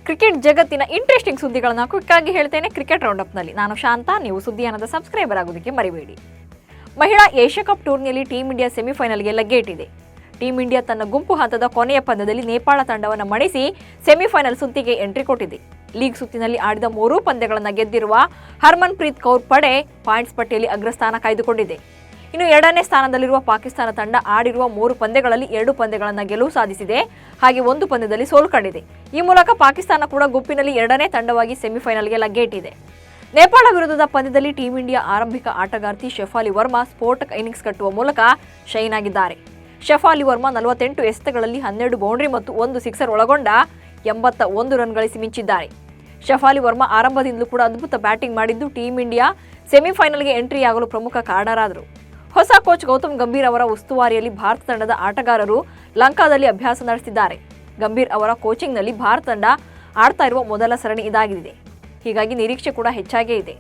Cricket ಜಗತ್ತಿನ interesting ಸುದ್ದಿಗಳನ್ನು quick ಆಗಿ ಹೇಳ್ತೇನೆ ಕ್ರಿಕೆಟ್ ರೌಂಡಪ್ನಲ್ಲಿ. ನಾನು ಶಾಂತ. ನೀವು ಸುದ್ದಿಯಾನದ ಸಬ್ಸ್ಕ್ರೈಬರ್ ಆಗೋದಕ್ಕೆ ಮರಿಬೇಡಿ. ಮಹಿಳಾ ಏಷ್ಯಾ ಕಪ್ ಟೂರ್ನಿಯಲ್ಲಿ ಟೀಮ್ ಇಂಡಿಯಾ ಸೆಮಿಫೈನಲ್ಗೆ ಲಗ್ಗೇಟಿದೆ. ಟೀಮ್ ಇಂಡಿಯಾ ತನ್ನ ಗುಂಪು ಹಂತದ ಕೊನೆಯ ಪಂದ್ಯದಲ್ಲಿ ನೇಪಾಳ ತಂಡವನ್ನು ಮಣಿಸಿ ಸೆಮಿಫೈನಲ್ ಸುತ್ತಿಗೆ ಎಂಟ್ರಿ ಕೊಟ್ಟಿದೆ. ಲೀಗ್ ಸುತ್ತಿನಲ್ಲಿ ಆಡಿದ 3 ಪಂದ್ಯಗಳನ್ನು ಗೆದ್ದಿರುವ ಹರ್ಮನ್ಪ್ರೀತ್ ಕೌರ್ ಪಡೆ ಪಾಯಿಂಟ್ಸ್ ಪಟ್ಟಿಯಲ್ಲಿ ಅಗ್ರಸ್ಥಾನ ಕಾಯ್ದುಕೊಂಡಿದೆ. ಇನ್ನು 2ನೇ ಸ್ಥಾನದಲ್ಲಿರುವ ಪಾಕಿಸ್ತಾನ ತಂಡ ಆಡಿರುವ 3 ಪಂದ್ಯಗಳಲ್ಲಿ 2 ಪಂದ್ಯಗಳನ್ನು ಗೆಲುವು ಸಾಧಿಸಿದೆ. ಹಾಗೆ 1 ಪಂದ್ಯದಲ್ಲಿ ಸೋಲು ಕಂಡಿದೆ. ಈ ಮೂಲಕ ಪಾಕಿಸ್ತಾನ ಕೂಡ ಗುಂಪಿನಲ್ಲಿ 2ನೇ ತಂಡವಾಗಿ ಸೆಮಿಫೈನಲ್ಗೆ ಲಗ್ಗೇಟಿದೆ. ನೇಪಾಳ ವಿರುದ್ಧದ ಪಂದ್ಯದಲ್ಲಿ ಟೀಮ್ ಇಂಡಿಯಾ ಆರಂಭಿಕ ಆಟಗಾರ್ತಿ ಶೆಫಾಲಿ ವರ್ಮಾ ಸ್ಫೋಟಕ ಇನ್ನಿಂಗ್ಸ್ ಕಟ್ಟುವ ಮೂಲಕ ಶೈನ್ ಆಗಿದ್ದಾರೆ. ಶೆಫಾಲಿ ವರ್ಮಾ 48 ಎಸೆತಗಳಲ್ಲಿ 12 ಬೌಂಡ್ರಿ ಮತ್ತು 1 ಸಿಕ್ಸರ್ ಒಳಗೊಂಡ 81 ರನ್ ಗಳಿಸಿ ಮಿಂಚಿದ್ದಾರೆ. ಶೆಫಾಲಿ ವರ್ಮಾ ಆರಂಭದಿಂದಲೂ ಕೂಡ ಅದ್ಭುತ ಬ್ಯಾಟಿಂಗ್ ಮಾಡಿದ್ದು ಟೀಮ್ ಇಂಡಿಯಾ ಸೆಮಿಫೈನಲ್ಗೆ ಎಂಟ್ರಿಯಾಗಲು ಪ್ರಮುಖ ಕಾರಣರಾದರು. ಹೊಸ ಕೋಚ್ ಗೌತಮ್ ಗಂಭೀರ್ ಅವರ ಉಸ್ತುವಾರಿಯಲ್ಲಿ ಭಾರತ ತಂಡದ ಆಟಗಾರರು ಲಂಕಾದಲ್ಲಿ ಅಭ್ಯಾಸ ನಡೆಸಿದ್ದಾರೆ. ಗಂಭೀರ್ ಅವರ ಕೋಚಿಂಗ್ನಲ್ಲಿ ಭಾರತ ತಂಡ ಆಡ್ತಾ ಇರುವ ಮೊದಲ ಸರಣಿ ಇದಾಗಿದೆ. ಹೀಗಾಗಿ ನಿರೀಕ್ಷೆ ಕೂಡ ಹೆಚ್ಚಾಗೇ ಇದೆ.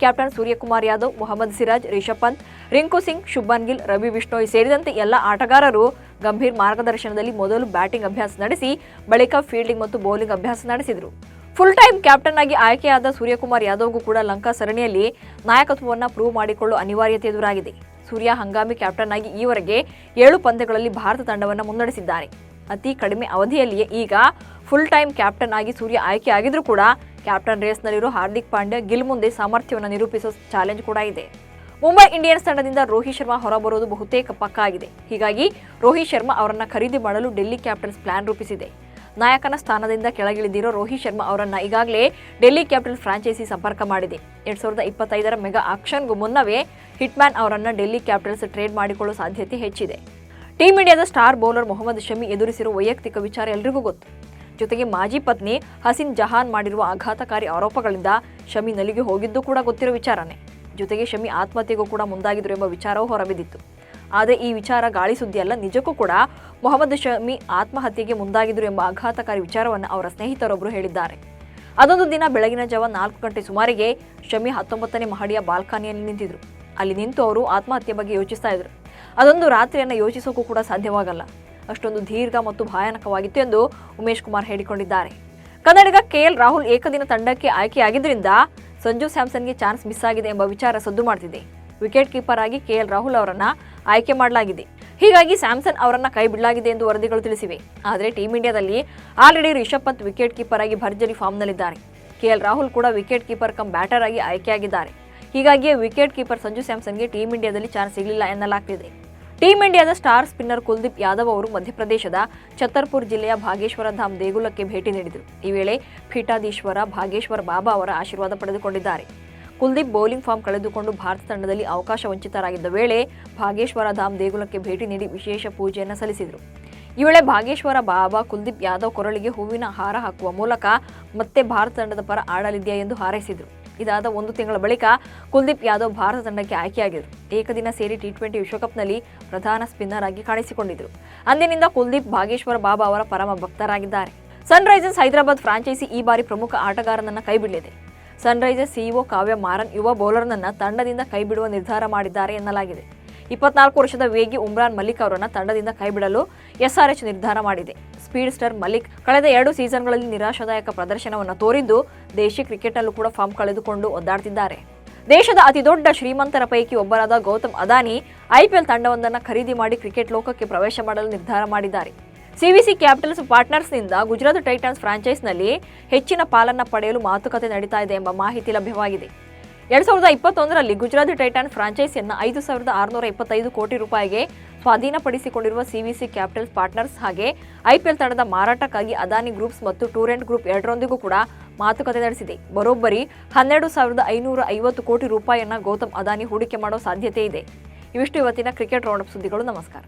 ಕ್ಯಾಪ್ಟನ್ ಸೂರ್ಯಕುಮಾರ್ ಯಾದವ್, ಮೊಹಮ್ಮದ್ ಸಿರಾಜ್, ರಿಷಬ್ ಪಂತ್, ರಿಂಕು ಸಿಂಗ್, ಶುಭ್ಮನ್ ಗಿಲ್, ರವಿ ಬಿಷ್ಣೋಯ್ ಸೇರಿದಂತೆ ಎಲ್ಲ ಆಟಗಾರರು ಗಂಭೀರ್ ಮಾರ್ಗದರ್ಶನದಲ್ಲಿ ಮೊದಲು ಬ್ಯಾಟಿಂಗ್ ಅಭ್ಯಾಸ ನಡೆಸಿ ಬಳಿಕ ಫೀಲ್ಡಿಂಗ್ ಮತ್ತು ಬೌಲಿಂಗ್ ಅಭ್ಯಾಸ ನಡೆಸಿದರು. ಫುಲ್ ಟೈಮ್ ಕ್ಯಾಪ್ಟನ್ ಆಗಿ ಆಯ್ಕೆಯಾದ ಸೂರ್ಯಕುಮಾರ್ ಯಾದವ್ಗೂ ಕೂಡ ಲಂಕಾ ಸರಣಿಯಲ್ಲಿ ನಾಯಕತ್ವವನ್ನು ಪ್ರೂವ್ ಮಾಡಿಕೊಳ್ಳುವ ಅನಿವಾರ್ಯತೆ ಎದುರಾಗಿದೆ. ಸೂರ್ಯ ಹಂಗಾಮಿ ಕ್ಯಾಪ್ಟನ್ ಆಗಿ ಈವರೆಗೆ 7 ಪಂದ್ಯಗಳಲ್ಲಿ ಭಾರತ ತಂಡವನ್ನು ಮುನ್ನಡೆಸಿದ್ದಾರೆ. ಅತಿ ಕಡಿಮೆ ಅವಧಿಯಲ್ಲಿಯೇ ಈಗ ಫುಲ್ ಟೈಮ್ ಕ್ಯಾಪ್ಟನ್ ಆಗಿ ಸೂರ್ಯ ಆಯ್ಕೆಯಾಗಿದ್ರೂ ಕೂಡ ಕ್ಯಾಪ್ಟನ್ ರೇಸ್ನಲ್ಲಿರೋ ಹಾರ್ದಿಕ್ ಪಾಂಡ್ಯ ಗಿಲ್ ಮುಂದೆ ಸಾಮರ್ಥ್ಯವನ್ನು ನಿರೂಪಿಸುವ ಚಾಲೆಂಜ್ ಕೂಡ ಇದೆ. ಮುಂಬೈ ಇಂಡಿಯನ್ಸ್ ತಂಡದಿಂದ ರೋಹಿತ್ ಶರ್ಮಾ ಹೊರಬರುವುದು ಬಹುತೇಕ ಪಕ್ಕಾ ಆಗಿದೆ. ಹೀಗಾಗಿ ರೋಹಿತ್ ಶರ್ಮಾ ಅವರನ್ನು ಖರೀದಿ ಮಾಡಲು ಡೆಲ್ಲಿ ಕ್ಯಾಪಿಟಲ್ಸ್ ಪ್ಲಾನ್ ರೂಪಿಸಿದೆ. ನಾಯಕನ ಸ್ಥಾನದಿಂದ ಕೆಳಗಿಳಿದಿರೋ ರೋಹಿತ್ ಶರ್ಮಾ ಅವರನ್ನು ಈಗಾಗಲೇ ಡೆಲ್ಲಿ ಕ್ಯಾಪಿಟಲ್ಸ್ ಫ್ರಾಂಚೈಸಿ ಸಂಪರ್ಕ ಮಾಡಿದೆ. 2025ರ ಮೆಗಾ ಆಕ್ಷನ್ಗೂ ಮುನ್ನವೇ ಹಿಟ್ಮ್ಯಾನ್ ಅವರನ್ನು ಡೆಲ್ಲಿ ಕ್ಯಾಪಿಟಲ್ಸ್ ಟ್ರೇಡ್ ಮಾಡಿಕೊಳ್ಳುವ ಸಾಧ್ಯತೆ ಹೆಚ್ಚಿದೆ. ಟೀಮ್ ಇಂಡಿಯಾದ ಸ್ಟಾರ್ ಬೌಲರ್ ಮೊಹಮ್ಮದ್ ಶಮಿ ಎದುರಿಸಿರುವ ವೈಯಕ್ತಿಕ ವಿಚಾರ ಎಲ್ರಿಗೂ ಗೊತ್ತು. ಜೊತೆಗೆ ಮಾಜಿ ಪತ್ನಿ ಹಸಿನ್ ಜಹಾನ್ ಮಾಡಿರುವ ಆಘಾತಕಾರಿ ಆರೋಪಗಳಿಂದ ಶಮಿ ನಲಿಗೆ ಹೋಗಿದ್ದು ಕೂಡ ಗೊತ್ತಿರೋ ವಿಚಾರನೇ. ಜೊತೆಗೆ ಶಮಿ ಆತ್ಮಹತ್ಯೆಗೂ ಕೂಡ ಮುಂದಾಗಿದ್ರು ಎಂಬ ವಿಚಾರವೂ ಹೊರಬಿದ್ದಿತ್ತು. ಆದರೆ ಈ ವಿಚಾರ ಗಾಳಿ ಸುದ್ದಿ ಅಲ್ಲ. ನಿಜಕ್ಕೂ ಕೂಡ ಮೊಹಮ್ಮದ್ ಶಮಿ ಆತ್ಮಹತ್ಯೆಗೆ ಮುಂದಾಗಿದ್ರು ಎಂಬ ಆಘಾತಕಾರಿ ವಿಚಾರವನ್ನು ಅವರ ಸ್ನೇಹಿತರೊಬ್ಬರು ಹೇಳಿದ್ದಾರೆ. ಅದೊಂದು ದಿನ ಬೆಳಗಿನ ಜಾವ 4 ಗಂಟೆ ಸುಮಾರಿಗೆ ಶಮಿ 19ನೇ ಮಹಡಿಯ ಬಾಲ್ಕನಿಯಲ್ಲಿ ನಿಂತಿದ್ರು. ಅಲ್ಲಿ ನಿಂತು ಅವರು ಆತ್ಮಹತ್ಯೆ ಬಗ್ಗೆ ಯೋಚಿಸ್ತಾ ಇದ್ರು. ಅದೊಂದು ರಾತ್ರಿಯನ್ನು ಯೋಚಿಸೋಕ್ಕೂ ಕೂಡ ಸಾಧ್ಯವಾಗಲ್ಲ. ಅಷ್ಟೊಂದು ದೀರ್ಘ ಮತ್ತು ಭಯಾನಕವಾಗಿತ್ತು ಎಂದು ಉಮೇಶ್ ಕುಮಾರ್ ಹೇಳಿಕೊಂಡಿದ್ದಾರೆ. ಕನ್ನಡಿಗ ಕೆಎಲ್ ರಾಹುಲ್ ಏಕದಿನ ತಂಡಕ್ಕೆ ಆಯ್ಕೆಯಾಗಿದ್ದರಿಂದ ಸಂಜು ಸ್ಯಾಮ್ಸನ್ಗೆ ಚಾನ್ಸ್ ಮಿಸ್ ಆಗಿದೆ ಎಂಬ ವಿಚಾರ ಸದ್ದು ಮಾಡ್ತಿದೆ. ವಿಕೆಟ್ ಕೀಪರ್ ಆಗಿ ಕೆಎಲ್ ರಾಹುಲ್ ಅವರನ್ನ ಆಯ್ಕೆ ಮಾಡಲಾಗಿದೆ. ಹೀಗಾಗಿ ಸ್ಯಾಮ್ಸನ್ ಅವರನ್ನ ಕೈ ಬಿಡಲಾಗಿದೆ ಎಂದು ವರದಿಗಳು ತಿಳಿಸಿವೆ. ಆದರೆ ಟೀಮ್ ಇಂಡಿಯಾದಲ್ಲಿ already Rishabh Pant wicket keeper ಆಗಿ ಭರ್ಜರಿ ಫಾರ್ಮ್ನಲ್ಲಿದ್ದಾರೆ. ಕೆಎಲ್ ರಾಹುಲ್ ಕೂಡ ವಿಕೆಟ್ ಕೀಪರ್ ಕಮ್ ಬ್ಯಾಟರ್ ಆಗಿ ಆಯ್ಕೆಯಾಗಿದ್ದಾರೆ. ಹೀಗಾಗಿಯೇ ವಿಕೆಟ್ ಕೀಪರ್ ಸಂಜು ಸ್ಯಾಮ್ಸನ್ಗೆ ಟೀಮ್ ಇಂಡಿಯಾದಲ್ಲಿ ಚಾನ್ಸ್ ಸಿಗಲಿಲ್ಲ ಎನ್ನಲಾಗ್ತಿದೆ. ಟೀಮ್ ಇಂಡಿಯಾದ ಸ್ಟಾರ್ ಸ್ಪಿನ್ನರ್ ಕುಲ್ದೀಪ್ ಯಾದವ್ ಅವರು ಮಧ್ಯಪ್ರದೇಶದ ಛತರ್ಪುರ್ ಜಿಲ್ಲೆಯ ಭಾಗೇಶ್ವರ ಧಾಮ್ ದೇಗುಲಕ್ಕೆ ಭೇಟಿ ನೀಡಿದರು. ಈ ವೇಳೆ ಪೀಠಾಧೀಶ್ವರ ಭಾಗೇಶ್ವರ ಬಾಬಾ ಅವರ ಆಶೀರ್ವಾದ ಪಡೆದುಕೊಂಡಿದ್ದಾರೆ. ಕುಲ್ದೀಪ್ ಬೌಲಿಂಗ್ ಫಾರ್ಮ್ ಕಳೆದುಕೊಂಡು ಭಾರತ ತಂಡದಲ್ಲಿ ಅವಕಾಶ ವಂಚಿತರಾಗಿದ್ದ ವೇಳೆ ಭಾಗೇಶ್ವರ ಧಾಮ್ ದೇಗುಲಕ್ಕೆ ಭೇಟಿ ನೀಡಿ ವಿಶೇಷ ಪೂಜೆಯನ್ನು ಸಲ್ಲಿಸಿದರು. ಈ ವೇಳೆ ಭಾಗೇಶ್ವರ ಬಾಬಾ ಕುಲ್ದೀಪ್ ಯಾದವ್ ಕೊರಳಿಗೆ ಹೂವಿನ ಹಾರ ಹಾಕುವ ಮೂಲಕ ಮತ್ತೆ ಭಾರತ ತಂಡದ ಪರ ಆಡಲಿದೆಯಾ ಎಂದು ಹಾರೈಸಿದರು. ಇದಾದ 1 ತಿಂಗಳ ಬಳಿಕ ಕುಲ್ದೀಪ್ ಯಾದವ್ ಭಾರತ ತಂಡಕ್ಕೆ ಆಯ್ಕೆಯಾಗಿದ್ದರು. ಏಕದಿನ ಸೇರಿ T20 ವಿಶ್ವಕಪ್ನಲ್ಲಿ ಪ್ರಧಾನ ಸ್ಪಿನ್ನರ್ ಆಗಿ ಕಾಣಿಸಿಕೊಂಡಿದ್ದರು. ಅಂದಿನಿಂದ ಕುಲ್ದೀಪ್ ಭಾಗೇಶ್ವರ ಬಾಬಾ ಅವರ ಪರಮ ಭಕ್ತರಾಗಿದ್ದಾರೆ. ಸನ್ರೈಸರ್ಸ್ ಹೈದರಾಬಾದ್ ಫ್ರಾಂಚೈಸಿ ಈ ಬಾರಿ ಪ್ರಮುಖ ಆಟಗಾರನನ್ನು ಕೈಬಿಡಲಿದೆ. ಸನ್ರೈಸರ್ಸ್ ಸಿಇಒ ಕಾವ್ಯ ಮಾರನ್ ಯುವ ಬೌಲರ್ನನ್ನು ತಂಡದಿಂದ ಕೈಬಿಡುವ ನಿರ್ಧಾರ ಮಾಡಿದ್ದಾರೆ ಎನ್ನಲಾಗಿದೆ. 24 ವರ್ಷದ ವೇಗಿ ಉಮ್ರಾನ್ ಮಲಿಕ್ ಅವರನ್ನು ತಂಡದಿಂದ ಕೈಬಿಡಲು SRH ನಿರ್ಧಾರ ಮಾಡಿದೆ. ಸ್ಪೀಡ್ ಸ್ಟಾರ್ ಮಲಿಕ್ ಕಳೆದ 2 ಸೀಸನ್ಗಳಲ್ಲಿ ನಿರಾಶಾದಾಯಕ ಪ್ರದರ್ಶನವನ್ನು ತೋರಿದ್ದು ದೇಶಿ ಕ್ರಿಕೆಟ್ನಲ್ಲೂ ಕೂಡ ಫಾರ್ಮ್ ಕಳೆದುಕೊಂಡು ಒದ್ದಾಡ್ತಿದ್ದಾರೆ. ದೇಶದ ಅತಿದೊಡ್ಡ ಶ್ರೀಮಂತರ ಪೈಕಿ ಒಬ್ಬರಾದ ಗೌತಮ್ ಅದಾನಿ IPL ತಂಡವೊಂದನ್ನು ಖರೀದಿ ಮಾಡಿ ಕ್ರಿಕೆಟ್ ಲೋಕಕ್ಕೆ ಪ್ರವೇಶ ಮಾಡಲು ನಿರ್ಧಾರ ಮಾಡಿದ್ದಾರೆ. CVC ಕ್ಯಾಪಿಟಲ್ಸ್ ಪಾರ್ಟ್ನರ್ಸ್ನಿಂದ ಗುಜರಾತ್ ಟೈಟನ್ಸ್ ಫ್ರಾಂಚೈಸ್ನಲ್ಲಿ ಹೆಚ್ಚಿನ ಪಾಲನ್ನು ಪಡೆಯಲು ಮಾತುಕತೆ ನಡೀತಾ ಇದೆ ಎಂಬ ಮಾಹಿತಿ ಲಭ್ಯವಾಗಿದೆ. 2021ರಲ್ಲಿ ಗುಜರಾತ್ ಟೈಟನ್ಸ್ ಫ್ರಾಂಚೈಸಿಯನ್ನು 5,625 ಕೋಟಿ ರೂಪಾಯಿಗೆ ಸ್ವಾಧೀನಪಡಿಸಿಕೊಂಡಿರುವ CVC ಕ್ಯಾಪಿಟಲ್ಸ್ ಪಾರ್ಟ್ನರ್ಸ್ ಹಾಗೆ IPL ತಂಡದ ಮಾರಾಟಕ್ಕಾಗಿ ಅದಾನಿ ಗ್ರೂಪ್ಸ್ ಮತ್ತು ಟೂರೆಂಟ್ ಗ್ರೂಪ್ ಎರಡರೊಂದಿಗೂ ಕೂಡ ಮಾತುಕತೆ ನಡೆಸಿದೆ. ಬರೋಬ್ಬರಿ 12,550 ಕೋಟಿ ರೂಪಾಯಿಯನ್ನು ಗೌತಮ್ ಅದಾನಿ ಹೂಡಿಕೆ ಮಾಡೋ ಸಾಧ್ಯತೆ ಇದೆ. ಇವಿಷ್ಟು ಇವತ್ತಿನ ಕ್ರಿಕೆಟ್ ರೌಂಡಪ್ ಸುದ್ದಿಗಳು. ನಮಸ್ಕಾರ.